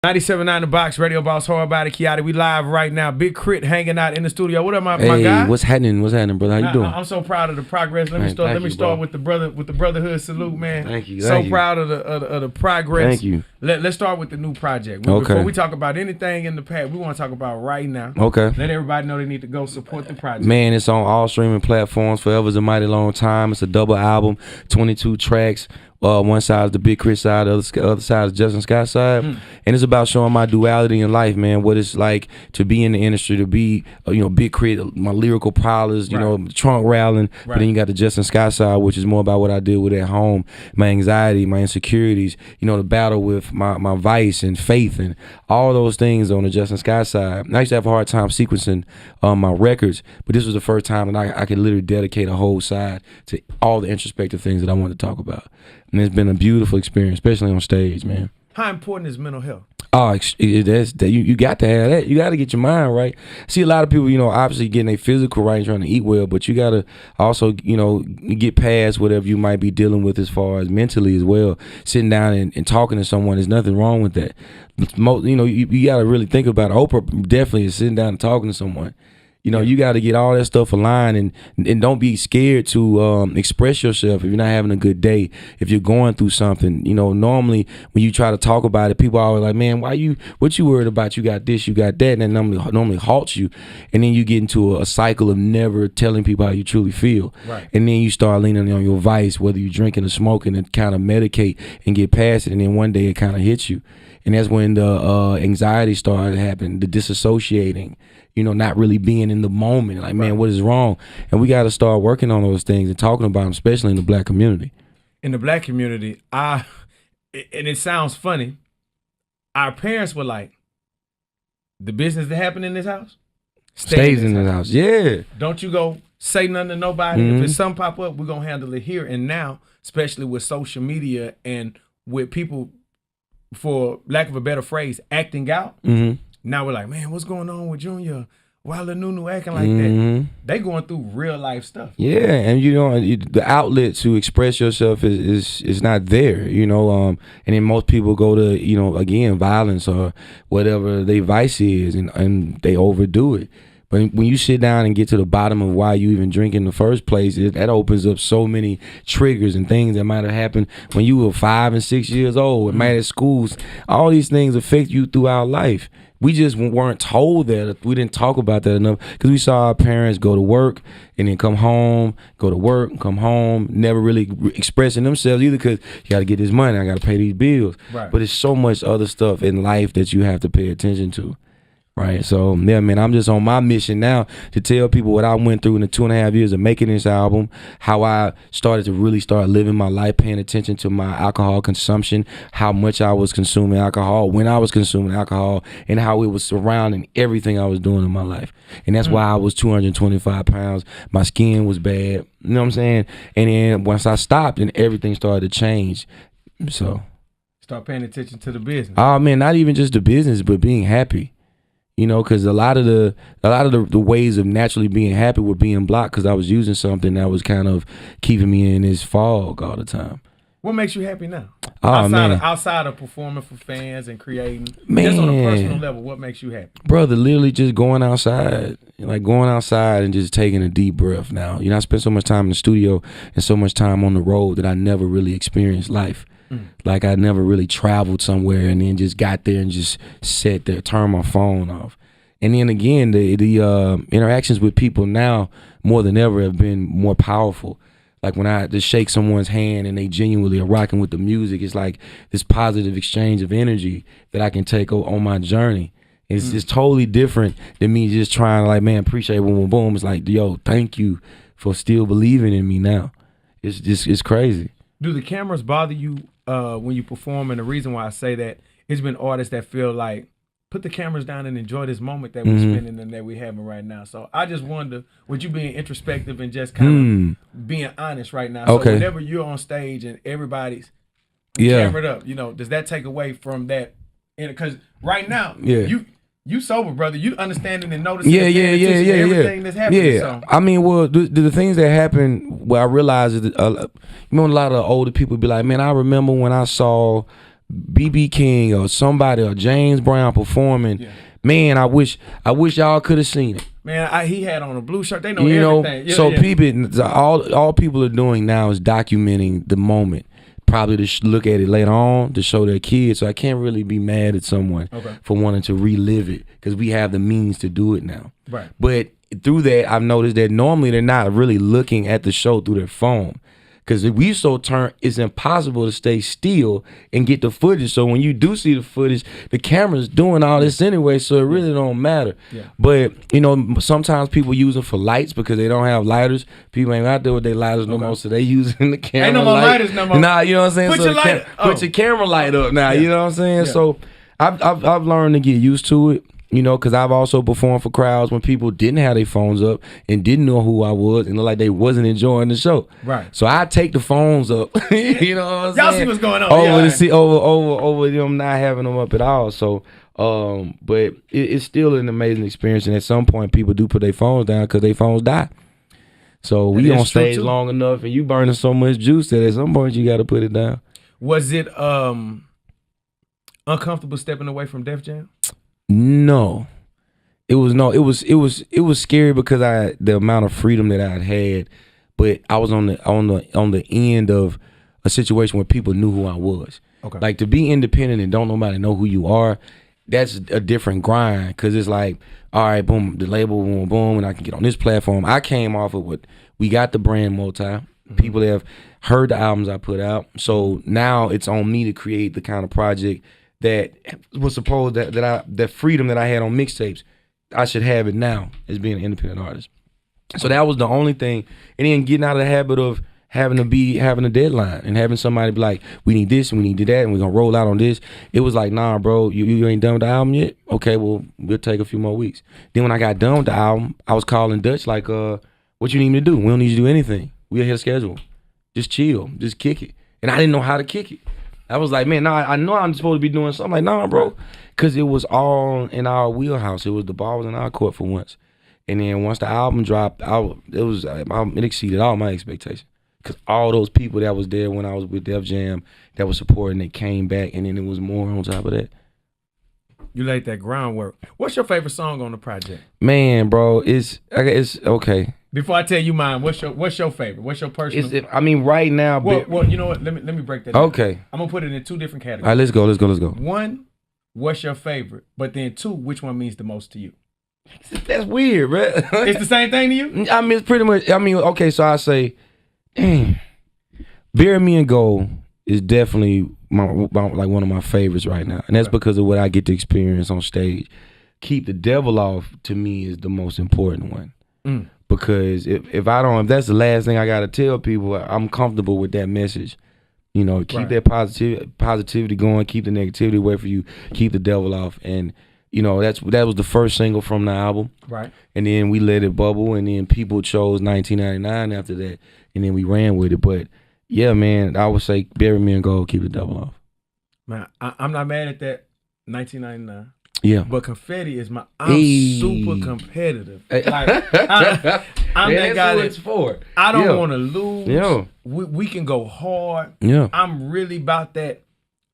97.9 The Box, Radio Boss, Hardbody, Kiotti. We live right now. Big Krit hanging out in the studio. What up, my guy? Hey, what's happening? What's happening, brother? How you doing? I'm so proud of the progress. Let me start with the brotherhood salute, man. Thank you. So proud of the progress. Thank you. Let's start with the new project. Before we talk about anything in the past, we want to talk about right now. Okay. Let everybody know they need to go support the project. Man, it's on all streaming platforms. Forever's a Mighty Long Time. It's a double album, 22 tracks. One side is the Big Krit side, the other side is Justin Scott's side, and it's about showing my duality in life, man. What it's like to be in the industry, to be, Big Krit, my lyrical prowlers, trunk rattling. But then you got the Justin Scott side, which is more about what I deal with at home, my anxiety, my insecurities, the battle with my vice and faith and all those things on the Justin Scott side. I used to have a hard time sequencing my records, but this was the first time that I could literally dedicate a whole side to all the introspective things that I wanted to talk about. And it's been a beautiful experience, especially on stage, man. How important is mental health? Oh, you got to have that. You got to get your mind right. See, a lot of people, obviously getting their physical right and trying to eat well, but you got to also, get past whatever you might be dealing with as far as mentally as well. Sitting down and talking to someone, there's nothing wrong with that. You got to really think about it. Oprah definitely is sitting down and talking to someone. You got to get all that stuff aligned and don't be scared to express yourself if you're not having a good day, if you're going through something. Normally when you try to talk about it, people are always like, man, what you worried about? You got this, you got that, and that normally halts you. And then you get into a cycle of never telling people how you truly feel. Right. And then you start leaning on your vice, whether you're drinking or smoking, and kind of medicate and get past it. And then one day it kind of hits you. And that's when the anxiety started happening, the disassociating, not really being in the moment. Like, man, what is wrong? And we got to start working on those things and talking about them, especially in the black community. In the black community, and it sounds funny, our parents were like, the business that happened in this house stays in this house. Yeah. Don't you go say nothing to nobody. If it's something pop up, we're going to handle it here. And now, especially with social media and with people, for lack of a better phrase, acting out. Now we're like, man, what's going on with Junior? Why Lil Nunu acting like that? They going through real life stuff. Yeah, and the outlet to express yourself is not there. And then most people go to again, violence or whatever their vice is, and they overdo it. But when you sit down and get to the bottom of why you even drink in the first place, that opens up so many triggers and things that might have happened when you were 5 and 6 years old, and might at schools. All these things affect you throughout life. We just weren't told that. We didn't talk about that enough because we saw our parents go to work and then come home, go to work, come home, never really expressing themselves either because you got to get this money, I got to pay these bills. Right. But there's so much other stuff in life that you have to pay attention to. Right, so yeah, man, I'm just on my mission now to tell people what I went through in the 2.5 years of making this album, how I started to really start living my life, paying attention to my alcohol consumption, how much I was consuming alcohol, when I was consuming alcohol, and how it was surrounding everything I was doing in my life. And that's why I was 225 pounds. My skin was bad, you know what I'm saying? And then once I stopped, and everything started to change. So start paying attention to the business. Oh man, not even just the business, but being happy. Because a lot of the ways of naturally being happy were being blocked because I was using something that was kind of keeping me in this fog all the time. What makes you happy now? Outside of performing for fans and creating, man, just on a personal level, what makes you happy? Brother, literally just going outside, and just taking a deep breath now. I spent so much time in the studio and so much time on the road that I never really experienced life. Like I never really traveled somewhere and then just got there and just sat there, turned my phone off. And then again, the interactions with people now more than ever have been more powerful. Like when I just shake someone's hand and they genuinely are rocking with the music, it's like this positive exchange of energy that I can take on my journey. It's just totally different than me just trying to like, man, appreciate boom, boom, boom. It's like, yo, thank you for still believing in me now. It's crazy. Do the cameras bother you when you perform? And the reason why I say that, it's been artists that feel like, put the cameras down and enjoy this moment that we're spending and that we're having right now. So I just wonder, with you being introspective and just kind of being honest right now. So whenever you're on stage and everybody's cameraed up, does that take away from that? Because right now, you sober, brother. You understanding and noticing everything that's happening. Yeah, so. I mean, well, the things that happen, what I realize is that, a lot of older people be like, man, I remember when I saw BB King or somebody or James Brown performing, man, I wish y'all could have seen it. Man, he had on a blue shirt. They know everything. So people, all people are doing now is documenting the moment. Probably to look at it later on to show their kids. So I can't really be mad at someone for wanting to relive it because we have the means to do it now. Right. But through that, I've noticed that normally they're not really looking at the show through their phone. Because if we so turn, it's impossible to stay still and get the footage. So when you do see the footage, the camera's doing all this anyway, so it really don't matter. Yeah. But, you know, sometimes people use them for lights because they don't have lighters. People ain't out there with their lighters no more, so they using the camera ain't no more lighters no more. Nah, you know what I'm saying? Put your camera light up now, you know what I'm saying? So I've learned to get used to it. You know, because I've also performed for crowds when people didn't have their phones up and didn't know who I was and looked like they wasn't enjoying the show. Right. So I take the phones up. You know what I'm saying? Y'all see what's going on. Over them not having them up at all. So, but it's still an amazing experience. And at some point, people do put their phones down because their phones die. So we on stage long enough, and you burning so much juice that at some point you got to put it down. Was it uncomfortable stepping away from Def Jam? No, it was scary because the amount of freedom that I had, but I was on the end of a situation where people knew who I was. Okay. Like to be independent and don't nobody know who you are, that's a different grind because it's like, all right, boom, the label, boom, boom, and I can get on this platform. I came off of what we got the brand multi. Mm-hmm. People have heard the albums I put out, so now it's on me to create the kind of project that was supposed that freedom that I had on mixtapes, I should have it now as being an independent artist. So that was the only thing. And then getting out of the habit of having a deadline and having somebody be like, we need this and we need that and we're gonna roll out on this. It was like, nah, bro, you ain't done with the album yet? Okay, well, we'll take a few more weeks. Then when I got done with the album, I was calling Dutch like, what you need me to do? We don't need you to do anything. We ahead of schedule. Just chill, just kick it. And I didn't know how to kick it. I was like, man, I know I'm supposed to be doing something. Like, nah, bro. Because it was all in our wheelhouse. The ball was in our court for once. And then once the album dropped, it exceeded all my expectations. Because all those people that was there when I was with Def Jam that was supporting, they came back. And then it was more on top of that. You laid that groundwork. What's your favorite song on the project? Man, bro, it's okay. Before I tell you mine, what's your favorite? What's your personal? Right now. Well, you know what? Let me break that down. Okay. I'm gonna put it in two different categories. All right, let's go. One, what's your favorite? But then two, which one means the most to you? That's weird, bro. It's the same thing to you? I mean, it's pretty much. I mean, okay, so I say, Bury Me in Gold is definitely one of my favorites right now, and that's because of what I get to experience on stage. Keep the Devil Off to me is the most important one. Because if that's the last thing I gotta tell people, I'm comfortable with that message. You know, keep that positivity going, keep the negativity away from you, keep the devil off. And, you know, that was the first single from the album. Right. And then we let it bubble, and then people chose 1999 after that, and then we ran with it. But yeah, man, I would say Bury Me in Gold, keep the devil off. Man, I'm not mad at that 1999. Yeah, but Confetti is I'm super competitive. Like, I'm that guy that's for. I don't want to lose. Yeah, we can go hard. Yeah, I'm really about that.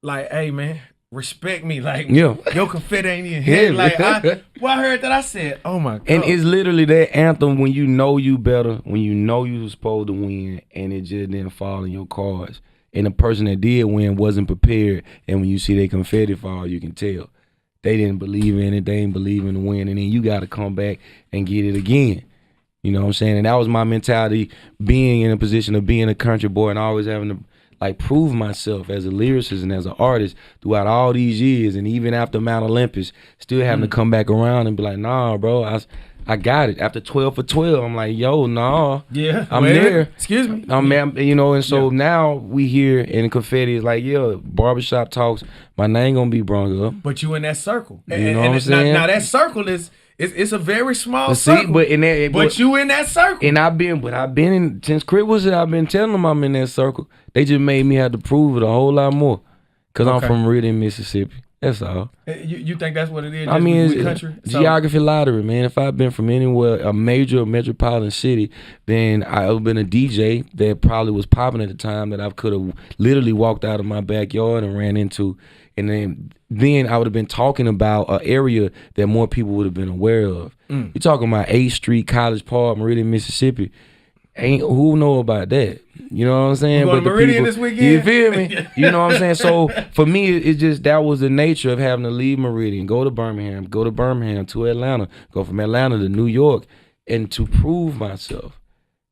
Like, hey man, respect me. Like, your Confetti ain't even here. Like, I heard that, I said, oh my god. And it's literally that anthem when you know you better, when you know you was supposed to win, and it just didn't fall in your cards. And the person that did win wasn't prepared. And when you see their confetti fall, you can tell. They didn't believe in it. They didn't believe in the win. And then you got to come back and get it again. You know what I'm saying? And that was my mentality, being in a position of being a country boy and always having to, like, prove myself as a lyricist and as an artist throughout all these years. And even after Mount Olympus, still having to come back around and be like, nah, bro, I got it. After 12 for 12, I'm like, yo, nah. Yeah. I'm there. Excuse me. You know, and so now we here and Confetti is like, barbershop talks, my name gonna be brung up. But you in that circle. You know what I'm saying? Now that circle it's a very small circle. But you in that circle. And I've been in, since Krit was here, I've been telling them I'm in that circle. They just made me have to prove it a whole lot more. Cause I'm from Meridian, Mississippi. That's all. You think that's what it is? I mean, with it's country? geography lottery, man. If I've been from anywhere, a major metropolitan city, then I've been a DJ that probably was popping at the time that I could have literally walked out of my backyard and ran into. And then I would have been talking about an area that more people would have been aware of. You're talking about 8th Street, College Park, Meridian, Mississippi. Ain't who know about that? You know what I'm saying? We're going to Meridian this weekend. You feel me? You know what I'm saying? So for me, it's just that was the nature of having to leave Meridian, go to Birmingham to Atlanta, go from Atlanta to New York, and to prove myself.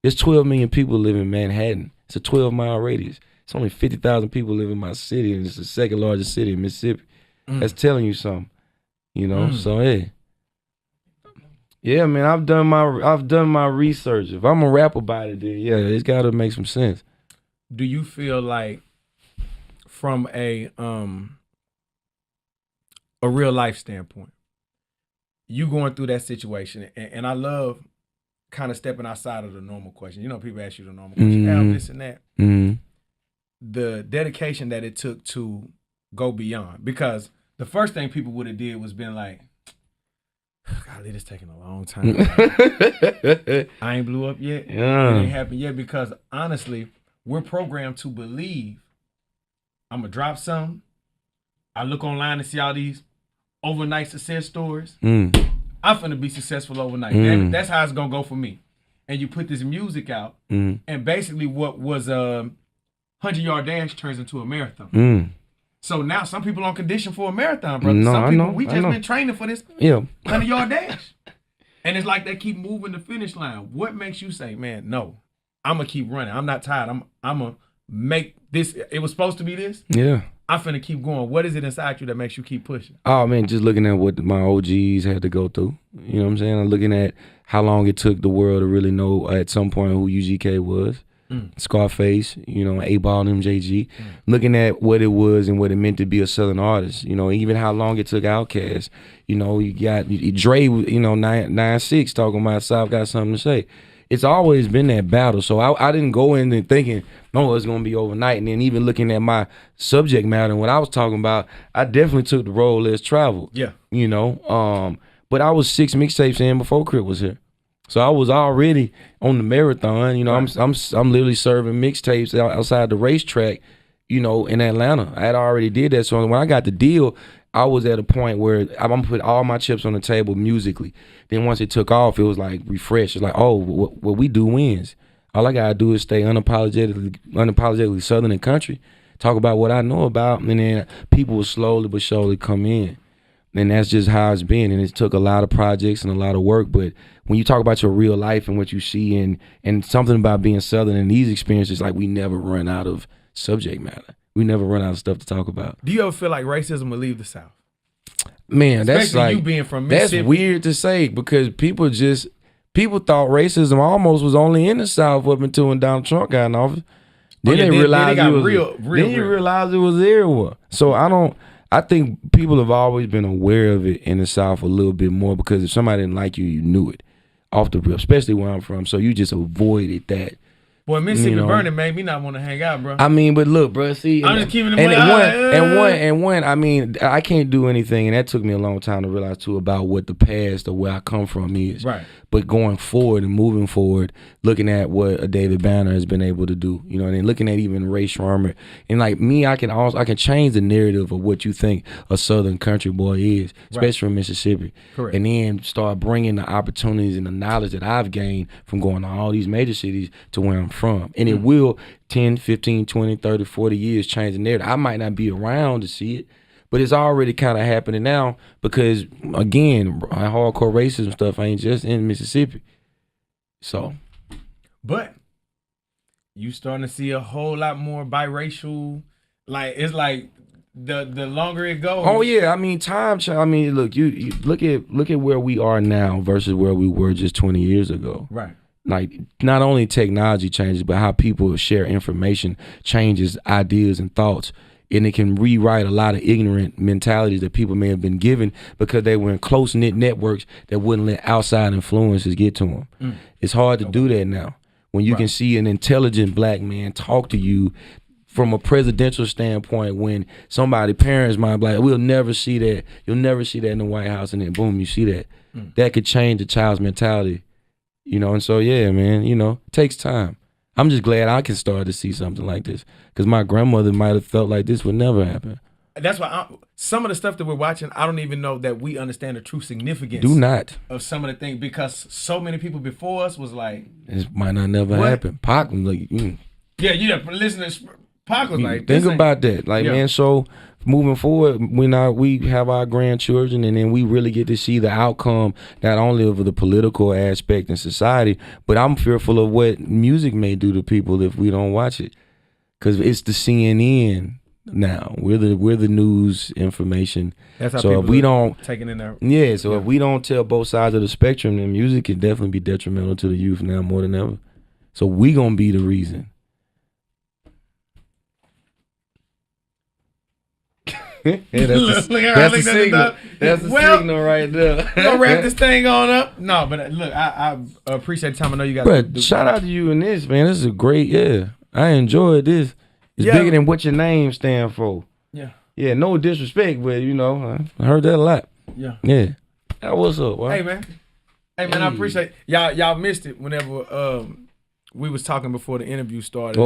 There's 12 million people live in Manhattan. It's a 12-mile radius. It's only 50,000 people live in my city, and it's the second largest city in Mississippi. That's telling you something, you know. So hey. Yeah, man, I've done my research. If I'm a rap about it, then yeah, it's got to make some sense. Do you feel like, from a real life standpoint, you going through that situation, and I love kind of stepping outside of the normal question. You know, people ask you the normal question, this and that. The dedication that it took to go beyond, because the first thing people would have did was been like, golly, this taking a long time. I ain't blew up yet. It ain't happened yet, because honestly, we're programmed to believe I'm going to drop something. I look online and see all these overnight success stories. I'm finna be successful overnight. Damn it, that's how it's going to go for me. And you put this music out, and basically what was a 100-yard dash turns into a marathon. So now some people on condition for a marathon, brother. No, some people, I we just been training for this 100-yard dash. And it's like they keep moving the finish line. What makes you say, man, no, I'm going to keep running. I'm not tired. I'm going to make this. It was supposed to be this. Yeah. I'm finna keep going. What is it inside you that makes you keep pushing? Oh, man, just looking at what my OGs had to go through. You know what I'm saying? I'm looking at how long it took the world to really know at some point who UGK was. Scarface, you know, 8Ball and MJG, looking at what it was and what it meant to be a Southern artist, you know, even how long it took Outkast. You know, you got Dre, you know, 9-6 talking about South got something to say. It's always been that battle. So I didn't go in and thinking, no, it's going to be overnight. And then even looking at my subject matter and what I was talking about, I definitely took the road less traveled. Yeah. You know, but I was 6 mixtapes in before Krit was here. So I was already on the marathon. You know, I'm literally serving mixtapes outside the racetrack, you know, in Atlanta. I had already did that. So when I got the deal, I was at a point where I'm gonna put all my chips on the table musically. Then once it took off, it was like refreshed. It's like, oh, what we do wins. All I gotta do is stay unapologetically Southern and country, talk about what I know about, and then people will slowly but surely come in. And that's just how it's been. And it took a lot of projects and a lot of work. But when you talk about your real life and what you see and something about being Southern and these experiences, like we never run out of subject matter. We never run out of stuff to talk about. Do you ever feel like racism will leave the South? Man, that's like, you being from Mississippi. That's weird to say, because people thought racism almost was only in the South up until when Donald Trump got in office. Then they realized you realize it was everywhere. So I think people have always been aware of it in the South a little bit more, because if somebody didn't like you, you knew it off the rip, especially where I'm from. So you just avoided that. Boy, Mississippi burning made me not want to hang out, bro. I mean, but look, bro, see, I'm just keeping it one. I mean, I can't do anything, and that took me a long time to realize too about what the past or where I come from is. Right. But going forward and moving forward, looking at what a David Banner has been able to do, you know, and then looking at even Ray Shrummer, and like me, I can change the narrative of what you think a Southern country boy is, especially from Mississippi. Correct. And then start bringing the opportunities and the knowledge that I've gained from going to all these major cities to where I'm from. And it will 10, 15, 20, 30, 40 years change the narrative. I might not be around to see it, but it's already kind of happening now, because, again, hardcore racism stuff ain't just in Mississippi. So. But you starting to see a whole lot more biracial, like, it's like the longer it goes. Oh, yeah. I mean, look, you look at where we are now versus where we were just 20 years ago. Right. Like, not only technology changes, but how people share information changes ideas and thoughts. And it can rewrite a lot of ignorant mentalities that people may have been given because they were in close-knit networks that wouldn't let outside influences get to them. It's hard to do that now. When you can see an intelligent black man talk to you from a presidential standpoint, when somebody parents might be like, we'll never see that, you'll never see that in the White House, and then boom, you see that. That could change the child's mentality, you know. And so yeah, man, you know, it takes time. I'm just glad I can start to see something like this, because my grandmother might have felt like this would never happen. That's why some of the stuff that we're watching, I don't even know that we understand the true significance. Do not. Of some of the things, because so many people before us was like, this might not never happen. Pac was like, yeah, listen to Pac was like, think about that, like, man. So moving forward, when we have our grandchildren, and then we really get to see the outcome, not only of the political aspect in society, but I'm fearful of what music may do to people if we don't watch it, because it's the CNN. Now we're the news information. That's how so if we don't taking in there. Yeah, so if we don't tell both sides of the spectrum, then music can definitely be detrimental to the youth now more than ever. So we gonna be the reason. Yeah, that's the signal. That's the signal right there. We're gonna wrap this thing on up. No, but look, I appreciate the time. I know you got. But shout out to you in this, man. This is a great. Yeah, I enjoyed this. It's bigger than what your name stand for. Yeah. Yeah, no disrespect, but you know, I heard that a lot. Yeah. Yeah. What's up? Wow. Hey man, I appreciate y'all missed it whenever we was talking before the interview started.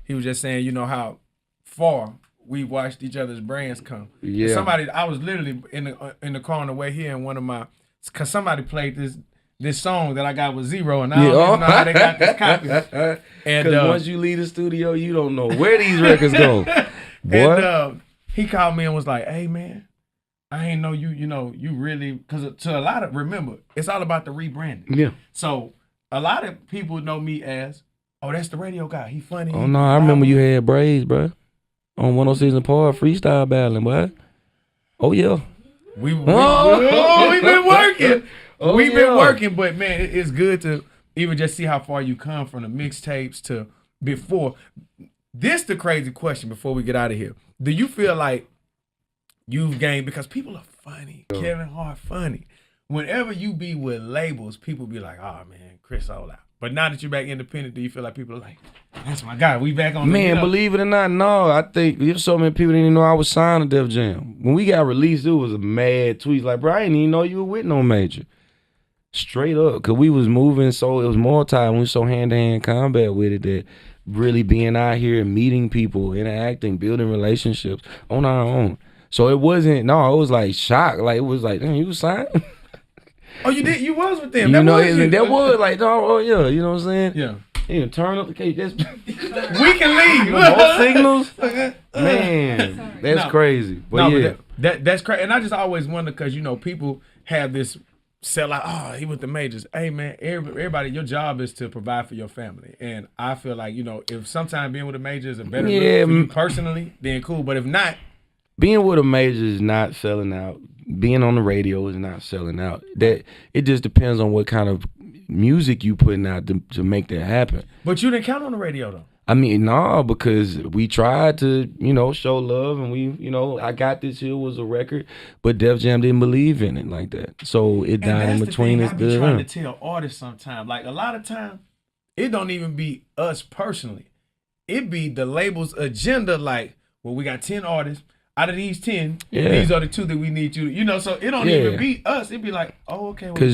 He was just saying, you know, how far we watched each other's brands come. Yeah. And I was literally in the car on the way here, and cause somebody played this song that I got with Zero, and I don't even know how they got this copy. And once you leave the studio, you don't know where these records go. Boy. And he called me and was like, "Hey man, I ain't know you really," because to a lot of, remember, it's all about the rebranding. Yeah. So a lot of people know me as, oh, that's the radio guy. He funny. Oh no, I remember you had braids, bro, on 106 and Par freestyle battling, boy. Oh yeah. We've been working. We've been working, but man, it's good to even just see how far you come from the mixtapes to before. This the crazy question before we get out of here. Do you feel like you've gained, because people are funny, Kevin Hart funny. Whenever you be with labels, people be like, oh man, Chris all out. But now that you're back independent, do you feel like people are like, that's my guy, we back on the man, believe it or not, no. I think there's so many people didn't even know I was signed to Def Jam. When we got released, it was a mad tweet. Like, bro, I didn't even know you were with no major. Straight up, because we was moving, so it was multi, and we was so hand-to-hand combat with it that really being out here and meeting people, interacting, building relationships on our own. So it wasn't, no, it was like shock. Like, it was like, damn, you was signed? Oh, you did? You was with them? You know, that was like, oh yeah, you know what I'm saying? Yeah. Yeah, turn up the case. We can leave. More signals? Man, that's crazy. But yeah. But that's crazy. And I just always wonder, because, you know, people have this sell like, oh, he with the majors. Hey man, everybody, your job is to provide for your family. And I feel like, you know, if sometimes being with a major is a better look for you personally, then cool. But if not, being with a major is not selling out. Being on the radio is not selling out. That it just depends on what kind of music you putting out to make that happen. But you didn't count on the radio though. I mean, no, because we tried to, you know, show love, and we, you know, I Got This Here was a record, but Def Jam didn't believe in it like that. So it died in between us. I be trying to tell artists sometimes, like a lot of time, it don't even be us personally. It be the label's agenda, like, well, we got 10 artists. Out of these 10, these are the 2 that we need you to, you know, so it don't even be us. It be like, oh, okay, well,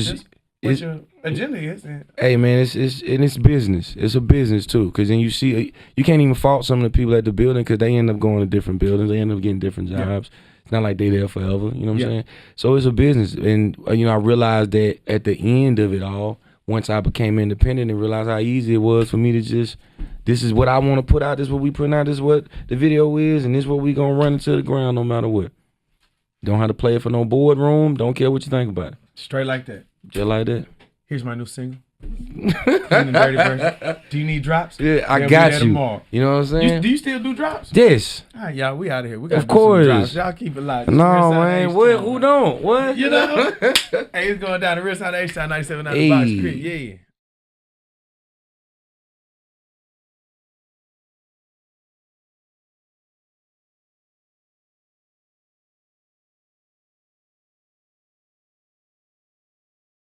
what your agenda is. Hey man, it's business. It's a business too, because then you see, you can't even fault some of the people at the building, because they end up going to different buildings. They end up getting different jobs. It's not like they there forever. You know what I'm saying? So it's a business, and you know, I realized that at the end of it all, once I became independent and realized how easy it was for me to just, this is what I want to put out. This is what we putting out. This is what the video is, and this is what we gonna run into the ground no matter what. Don't have to play it for no boardroom. Don't care what you think about it. Straight like that. Just like that. Here's my new single. Clean and dirty version. Do you need drops? Yeah, I got you. Tomorrow. You know what I'm saying? Do you still do drops? Yes. All right, y'all, we out of here. We got of course. Some drops. Y'all keep it live. No, man. What? Who don't? What? You know? Hey, it's going down the real side of H-Town 97 out the box. Krit, yeah.